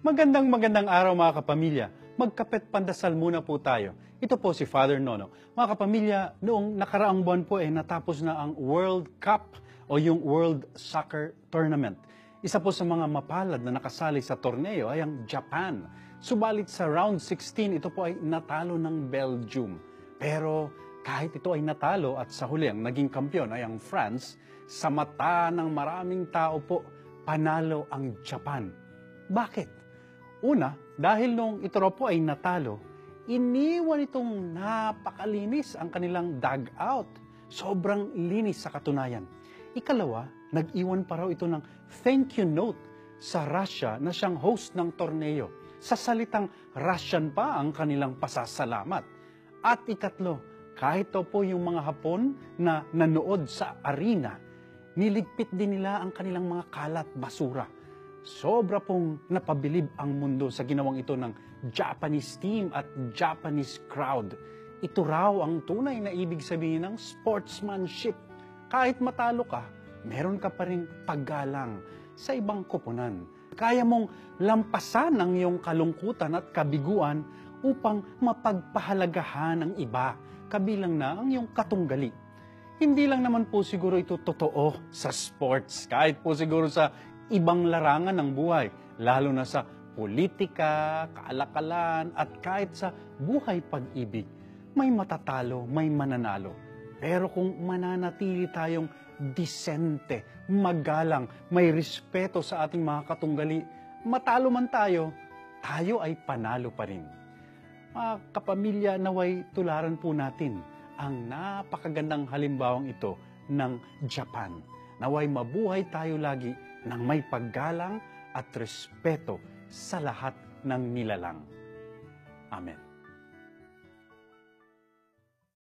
Magandang araw mga kapamilya. Magkapet pandasal muna po tayo. Ito po si Father Nono. Mga kapamilya, noong nakaraang buwan po natapos na ang World Cup o yung World Soccer Tournament. Isa po sa mga mapalad na nakasali sa torneo ay ang Japan. Subalit sa round 16, ito po ay natalo ng Belgium. Pero kahit ito ay natalo at sa huli ang naging kampiyon ay ang France, sa mata ng maraming tao po, panalo ang Japan. Bakit? Una, dahil nung ito raw po ay natalo, iniwan itong napakalinis ang kanilang dugout. Sobrang linis sa katunayan. Ikalawa, nag-iwan pa raw ito ng thank you note sa Russia na siyang host ng torneo. Sa salitang Russian pa ang kanilang pasasalamat. At ikatlo, kahit po yung mga Hapon na nanood sa arena, niligpit din nila ang kanilang mga kalat basura. Sobra pong napabilib ang mundo sa ginawang ito ng Japanese team at Japanese crowd. Ito raw ang tunay na ibig sabihin ng sportsmanship. Kahit matalo ka, meron ka pa ring paggalang sa ibang koponan. Kaya mong lampasan ang iyong kalungkutan at kabiguan upang mapagpahalagahan ang iba, kabilang na ang iyong katunggali. Hindi lang naman po siguro ito totoo sa sports, kahit po siguro sa ibang larangan ng buhay, lalo na sa politika, kaalakalan, at kahit sa buhay pag-ibig. May matatalo, may mananalo. Pero kung mananatili tayong disente, magalang, may respeto sa ating mga katunggali, matalo man tayo, tayo ay panalo pa rin. Mga kapamilya, naway tularan po natin ang napakagandang halimbawang ito ng Japan. Naway mabuhay tayo lagi ng may paggalang at respeto sa lahat ng nilalang. Amen.